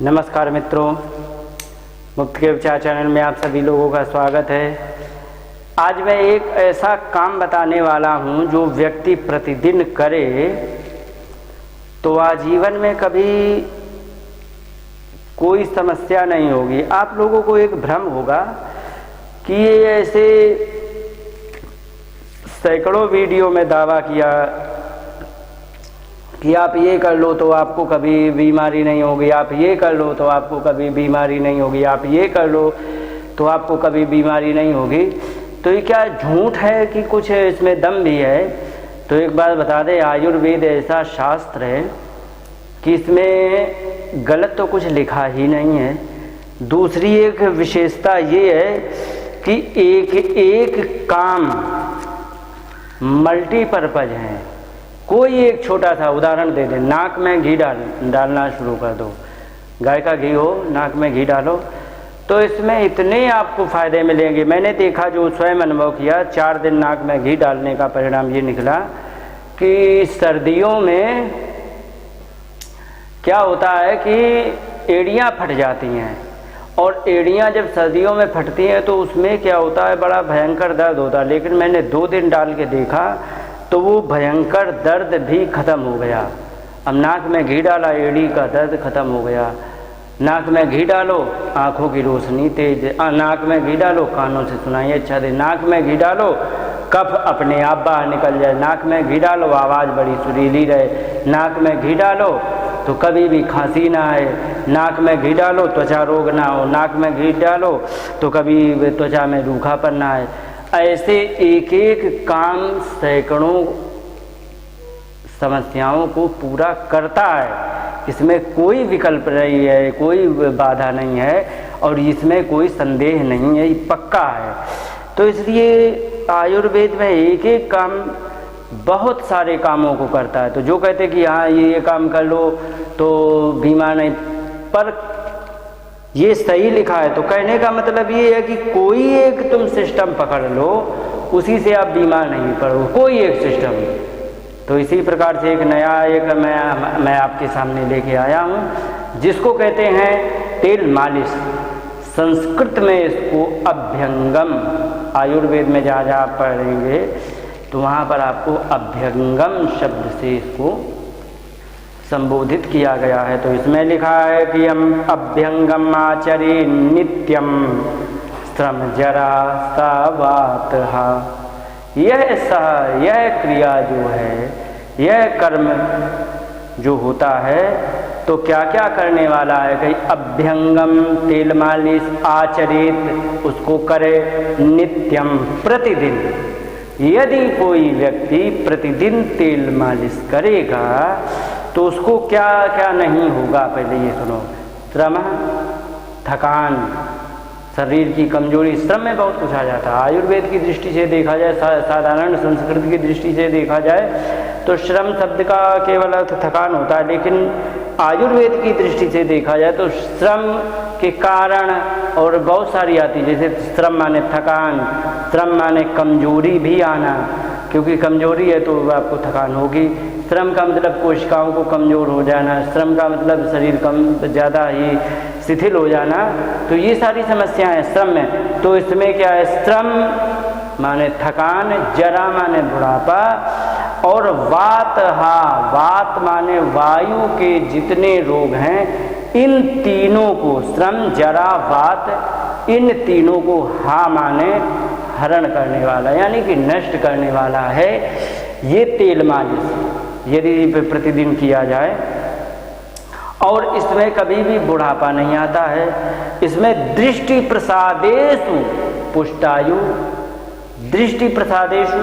नमस्कार मित्रों, मुक्त के विचार चैनल में आप सभी लोगों का स्वागत है। आज मैं एक ऐसा काम बताने वाला हूं जो व्यक्ति प्रतिदिन करे तो आजीवन में कभी कोई समस्या नहीं होगी। आप लोगों को एक भ्रम होगा कि ये ऐसे सैकड़ों वीडियो में दावा किया कि आप ये कर लो तो आपको कभी बीमारी नहीं होगी, आप ये कर लो तो आपको कभी बीमारी नहीं होगी, आप ये कर लो तो आपको कभी बीमारी नहीं होगी। तो ये क्या झूठ है कि कुछ इसमें दम भी है? तो एक बात बता दें, आयुर्वेद ऐसा शास्त्र है कि इसमें गलत तो कुछ लिखा ही नहीं है। दूसरी एक विशेषता ये है कि एक एक काम मल्टीपर्पज है। कोई एक छोटा सा उदाहरण दे दें, नाक में घी डालना शुरू कर दो, गाय का घी हो, नाक में घी डालो तो इसमें इतने आपको फ़ायदे मिलेंगे। मैंने देखा, जो स्वयं अनुभव किया, 4 दिन नाक में घी डालने का परिणाम ये निकला कि सर्दियों में क्या होता है कि एड़ियाँ फट जाती हैं, और एड़ियाँ जब सर्दियों में फटती हैं तो उसमें क्या होता है, बड़ा भयंकर दर्द होता है। लेकिन मैंने 2 दिन डाल के देखा तो वो भयंकर दर्द भी ख़त्म हो गया। अब नाक में घी डाला, एड़ी का दर्द ख़त्म हो गया। नाक में घी डालो, आँखों की रोशनी तेज, नाक में घी डालो, कानों से सुनाई अच्छा दे, नाक में घी डालो, कफ अपने आप बाहर निकल जाए, नाक में घी डालो, आवाज़ बड़ी सुरीली रहे, नाक में घी डालो तो कभी भी खांसी ना आए, नाक में घी डालो त्वचा रोग ना हो, नाक में घी डालो तो कभी त्वचा में रूखापन ना आए। ऐसे एक एक काम सैकड़ों समस्याओं को पूरा करता है। इसमें कोई विकल्प नहीं है, कोई बाधा नहीं है, और इसमें कोई संदेह नहीं है, ये पक्का है। तो इसलिए आयुर्वेद में एक एक काम बहुत सारे कामों को करता है। तो जो कहते कि हाँ ये काम कर लो तो बीमार नहीं, पर ये सही लिखा है तो कहने का मतलब ये है कि कोई एक तुम सिस्टम पकड़ लो, उसी से आप बीमार नहीं पड़ो, कोई एक सिस्टम। तो इसी प्रकार से एक नया मैं आपके सामने लेके आया हूँ, जिसको कहते हैं तेल मालिश। संस्कृत में इसको अभ्यंगम, आयुर्वेद में जहाँ जहाँ आप पढ़ेंगे तो वहाँ पर आपको अभ्यंगम शब्द से इसको संबोधित किया गया है। तो इसमें लिखा है कि हम अभ्यंगम आचरे नित्यम श्रम जरा सावातहा। यह क्रिया जो है, यह कर्म जो होता है, तो क्या क्या करने वाला है कि अभ्यंगम तेल मालिश, आचरित उसको करे, नित्यम प्रतिदिन। यदि कोई व्यक्ति प्रतिदिन तेल मालिश करेगा तो उसको क्या क्या नहीं होगा, पहले ये सुनो। श्रम, थकान, शरीर की कमजोरी, श्रम में बहुत कुछ आ जाता है। आयुर्वेद की दृष्टि से देखा जाए, साधारण संस्कृत की दृष्टि से देखा जाए तो श्रम शब्द का केवल अर्थ थकान होता है, लेकिन आयुर्वेद की दृष्टि से देखा जाए तो श्रम के कारण और बहुत सारी आती, जैसे श्रम माने थकान, श्रम माने कमजोरी भी आना, क्योंकि कमजोरी है तो आपको थकान होगी। श्रम का मतलब कोशिकाओं को कमज़ोर हो जाना, श्रम का मतलब शरीर ज़्यादा ही शिथिल हो जाना। तो ये सारी समस्याएं हैं श्रम में। तो इसमें क्या है, श्रम माने थकान, जरा माने बुढ़ापा, और वात, वात माने वायु के जितने रोग हैं, इन तीनों को, श्रम जरा वात, इन तीनों को माने हरण करने वाला, यानी कि नष्ट करने वाला है ये तेल मालिश, यदि प्रतिदिन किया जाए। और इसमें कभी भी बुढ़ापा नहीं आता है। इसमें दृष्टि प्रसादेषु पुष्टायु, दृष्टि प्रसादेषु,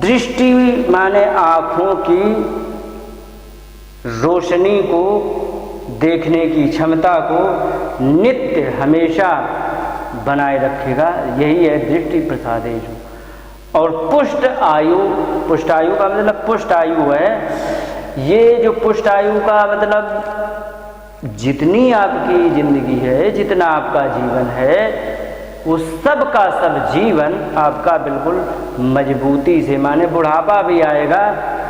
दृष्टि माने आँखों की रोशनी को, देखने की क्षमता को नित्य हमेशा बनाए रखेगा, यही है दृष्टि प्रसादेषु। और पुष्ट आयु, पुष्ट आयु का मतलब पुष्ट आयु है। ये जो पुष्ट आयु का मतलब जितनी आपकी जिंदगी है, जितना आपका जीवन है, वो सब का सब जीवन आपका बिल्कुल मजबूती से, माने बुढ़ापा भी आएगा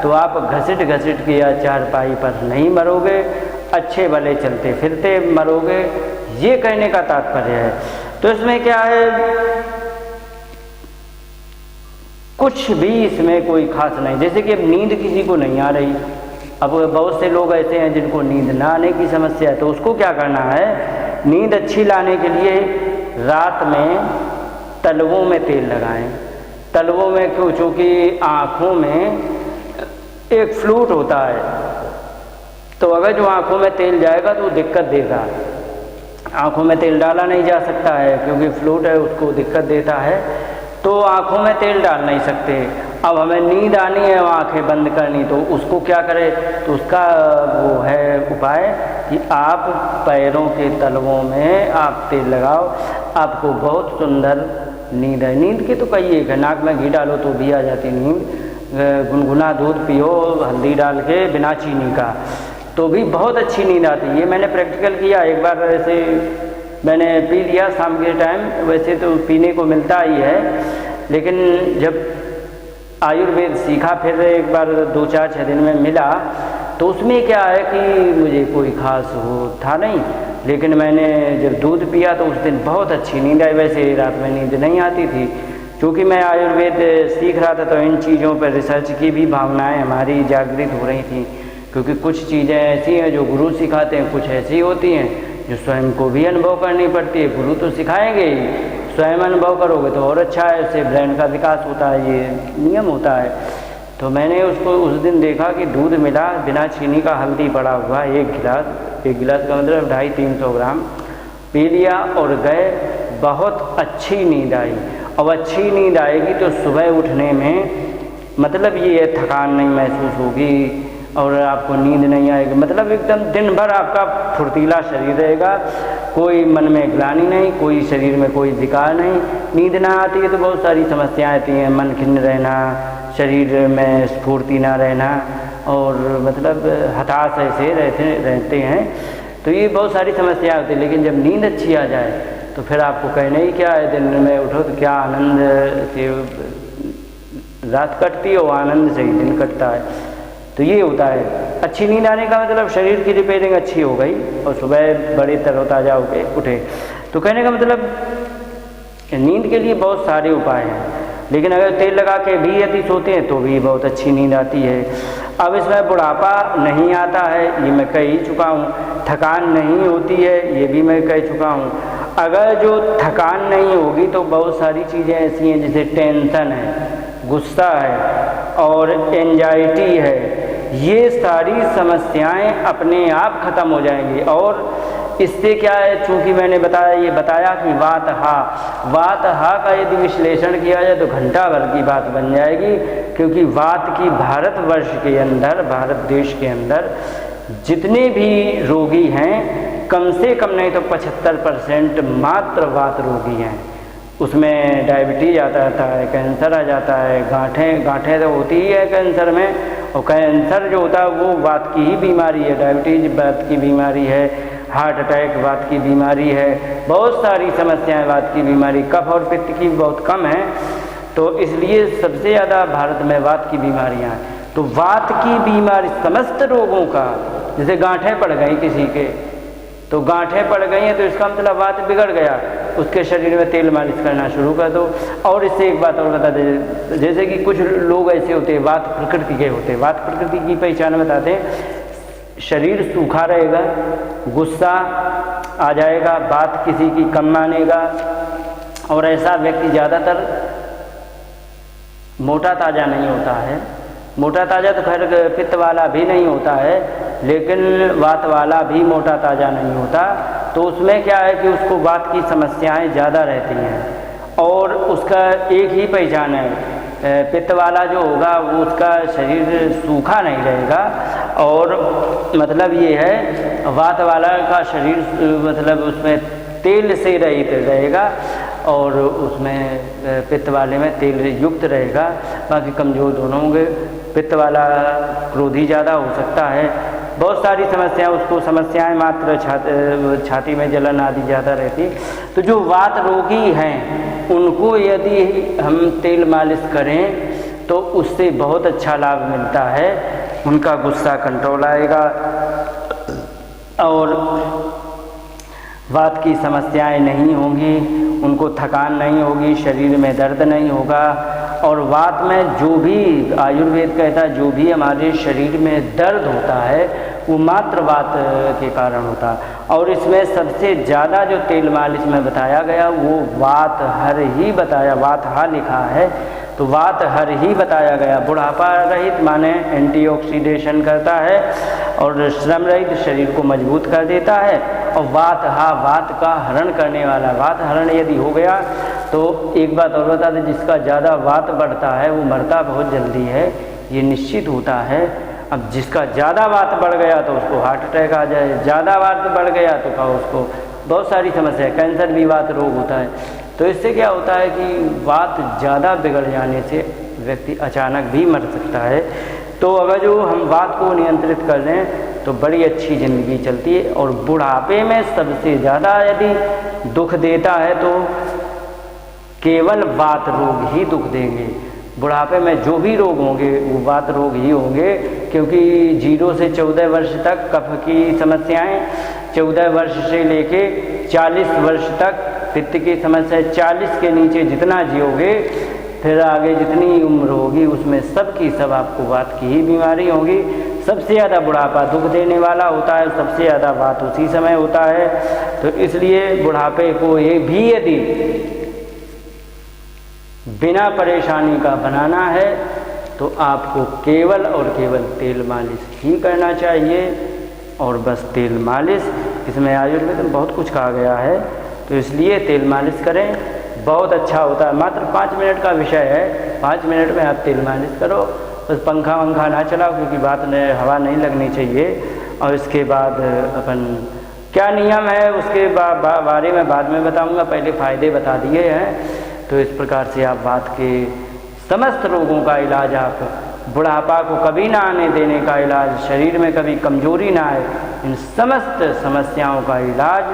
तो आप घसीट घसीट के या चारपाई पर नहीं मरोगे, अच्छे भले चलते फिरते मरोगे, ये कहने का तात्पर्य है। तो इसमें क्या है, कुछ भी इसमें कोई खास नहीं। जैसे कि अब नींद किसी को नहीं आ रही, अब बहुत से लोग ऐसे हैं जिनको नींद ना आने की समस्या है, तो उसको क्या करना है, नींद अच्छी लाने के लिए रात में तलवों में तेल लगाएं। तलवों में क्यों? चूँकि आँखों में एक फ्लूट होता है, तो अगर जो आँखों में तेल जाएगा तो दिक्कत देगा। आँखों में तेल डाला नहीं जा सकता है क्योंकि फ्लूट है, उसको दिक्कत देता है, तो आँखों में तेल डाल नहीं सकते। अब हमें नींद आनी है, आँखें बंद करनी, तो उसको क्या करें, तो उसका वो है उपाय कि आप पैरों के तलवों में आप तेल लगाओ, आपको बहुत सुंदर नींद है। नींद के तो कई एक है, नाक में घी डालो तो भी आ जाती नींद, गुनगुना दूध पियो हल्दी डाल के बिना चीनी का, तो भी बहुत अच्छी नींद आती है। ये मैंने प्रैक्टिकल किया, एक बार ऐसे मैंने पी लिया शाम के टाइम, वैसे तो पीने को मिलता ही है, लेकिन जब आयुर्वेद सीखा फिर एक बार 2-4-6 दिन में मिला, तो उसमें क्या है कि मुझे कोई खास वो था नहीं, लेकिन मैंने जब दूध पिया तो उस दिन बहुत अच्छी नींद आई। वैसे रात में नींद नहीं आती थी, क्योंकि मैं आयुर्वेद सीख रहा था, तो इन चीज़ों पर रिसर्च की भी भावनाएं हमारी जागृत हो रही थी, क्योंकि कुछ चीज़ें ऐसी हैं जो गुरु सिखाते हैं, कुछ ऐसी होती हैं जो स्वयं को भी अनुभव करनी पड़ती है। गुरु तो सिखाएंगे ही, स्वयं अनुभव करोगे तो और अच्छा है, उससे ब्रेन का विकास होता है, ये नियम होता है। तो मैंने उसको उस दिन देखा कि दूध मिला बिना चीनी का, हल्दी पड़ा हुआ, एक गिलास का मतलब 250-300 ग्राम पी लिया और गए, बहुत अच्छी नींद आई। अब अच्छी नींद आएगी तो सुबह उठने में मतलब ये है थकान नहीं महसूस होगी और आपको नींद नहीं आएगी, मतलब एकदम दिन भर आपका फुर्तीला शरीर रहेगा, कोई मन में ग्लानि नहीं, कोई शरीर में कोई विकार नहीं। नींद ना आती है तो बहुत सारी समस्याएं आती हैं, मन खिन्न रहना, शरीर में स्फूर्ति ना रहना, और मतलब हताश ऐसे रहते हैं, तो ये बहुत सारी समस्याएं होती हैं। लेकिन जब नींद अच्छी आ जाए तो फिर आपको कहना ही क्या है, दिन में उठो तो क्या आनंद से रात कटती है और आनंद से ही दिन कटता है। तो ये होता है, अच्छी नींद आने का मतलब शरीर की रिपेयरिंग अच्छी हो गई और सुबह बड़े तरोताज़ा होके उठे। तो कहने का मतलब नींद के लिए बहुत सारे उपाय हैं, लेकिन अगर तेल लगा के भी यदि सोते हैं तो भी बहुत अच्छी नींद आती है। अब इसमें बुढ़ापा नहीं आता है, ये मैं कह ही चुका हूँ। थकान नहीं होती है, ये भी मैं कह चुका हूँ। अगर जो थकान नहीं होगी तो बहुत सारी चीज़ें ऐसी हैं जैसे टेंशन है, गुस्सा है और एंजाइटी है, ये सारी समस्याएं अपने आप खत्म हो जाएंगी। और इससे क्या है, चूँकि मैंने बताया कि वात हा का यदि विश्लेषण किया जाए तो घंटा भर की बात बन जाएगी, क्योंकि वात की भारतवर्ष के अंदर, भारत देश के अंदर जितने भी रोगी हैं कम से कम नहीं तो 75% मात्र वात रोगी हैं। उसमें डायबिटीज आता है, कैंसर आ जाता है, गांठें तो होती ही है कैंसर में, और कैंसर जो होता है वो वात की ही बीमारी है, डायबिटीज वात की बीमारी है, हार्ट अटैक वात की बीमारी है, बहुत सारी समस्याएं वात की बीमारी, कफ और पित्त की बहुत कम है, तो इसलिए सबसे ज़्यादा भारत में वात की बीमारियां हैं। तो वात की बीमारी समस्त रोगों का, जैसे गांठें पड़ गई किसी के, तो गांठें पड़ गई हैं तो इसका मतलब वात बिगड़ गया, उसके शरीर में तेल मालिश करना शुरू कर दो। और इससे एक बात और बता दें, जैसे कि कुछ लोग ऐसे होते हैं वात प्रकृति के होते हैं, वात प्रकृति की पहचान बताते हैं, शरीर सूखा रहेगा, गुस्सा आ जाएगा, बात किसी की कम मानेगा, और ऐसा व्यक्ति ज़्यादातर मोटा ताज़ा नहीं होता है। मोटा ताज़ा तो खैर पित्त वाला भी नहीं होता है, लेकिन वात वाला भी मोटा ताज़ा नहीं होता। तो उसमें क्या है कि उसको वात की समस्याएं ज़्यादा रहती हैं, और उसका एक ही पहचान है, पित्त वाला जो होगा वो उसका शरीर सूखा नहीं रहेगा, और मतलब ये है वात वाला का शरीर मतलब उसमें तेल से रहित रहेगा, और उसमें पित्त वाले में तेल युक्त रहेगा, बाकी कमज़ोर दोनों होंगे। पित्त वाला क्रोधी ज़्यादा हो सकता है, बहुत सारी समस्याएं, उसको समस्याएं मात्र छाती में जलन आदि ज़्यादा रहती। तो जो वात रोगी हैं उनको यदि हम तेल मालिश करें तो उससे बहुत अच्छा लाभ मिलता है, उनका गुस्सा कंट्रोल आएगा, और वात की समस्याएं नहीं होंगी, उनको थकान नहीं होगी, शरीर में दर्द नहीं होगा। और वात में जो भी आयुर्वेद कहता है जो भी हमारे शरीर में दर्द होता है वो मात्र वात के कारण होता है। और इसमें सबसे ज़्यादा जो तेल मालिश में बताया गया वो वात हर ही बताया, वात हा लिखा है तो वात हर ही बताया गया। बुढ़ापा रहित माने एंटीऑक्सीडेशन करता है और श्रम रहित शरीर को मजबूत कर देता है। और वात हा वात का हरण करने वाला, वात हरण यदि हो गया तो एक बात और बता दें, जिसका ज़्यादा वात बढ़ता है वो मरता बहुत जल्दी है, ये निश्चित होता है। अब जिसका ज़्यादा वात बढ़ गया तो उसको हार्ट अटैक आ जाए, ज़्यादा वात बढ़ गया तो कहा उसको बहुत सारी समस्या, कैंसर भी वात रोग होता है। तो इससे क्या होता है कि वात ज़्यादा बिगड़ जाने से व्यक्ति अचानक भी मर सकता है। तो अगर जो हम वात को नियंत्रित कर लें तो बड़ी अच्छी ज़िंदगी चलती है। और बुढ़ापे में सबसे ज़्यादा यदि दुख देता है तो केवल वात रोग ही दुख देंगे। बुढ़ापे में जो भी रोग होंगे वो वात रोग ही होंगे, क्योंकि 0 से 14 वर्ष तक कफ की समस्याएं, 14 वर्ष से लेके 40 वर्ष तक पित्त की समस्या, 40 के नीचे जितना जियोगे फिर आगे जितनी उम्र होगी उसमें सब की सब आपको वात की ही बीमारी होगी। सबसे ज़्यादा बुढ़ापा दुख देने वाला होता है, सबसे ज़्यादा वात उसी समय होता है। तो इसलिए बुढ़ापे को ये भी यदि बिना परेशानी का बनाना है तो आपको केवल और केवल तेल मालिश ही करना चाहिए। और बस तेल मालिश, इसमें आयुर्वेद में बहुत कुछ कहा गया है तो इसलिए तेल मालिश करें, बहुत अच्छा होता है। मात्र 5 मिनट का विषय है, 5 मिनट में आप तेल मालिश करो, बस पंखा वंखा ना चलाओ क्योंकि बात में हवा नहीं लगनी चाहिए। और इसके बाद अपन क्या नियम है उसके बारे में बाद में बताऊंगा, पहले फ़ायदे बता दिए हैं। तो इस प्रकार से आप बात के समस्त रोगों का इलाज, आप बुढ़ापा को कभी ना आने देने का इलाज, शरीर में कभी कमजोरी ना आए, इन समस्त समस्याओं का इलाज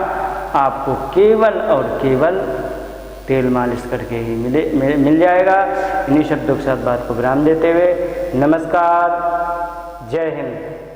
आपको केवल और केवल तेल मालिश करके ही मिल जाएगा। इन्हीं शब्दों के साथ बात को विराम देते हुए नमस्कार, जय हिंद।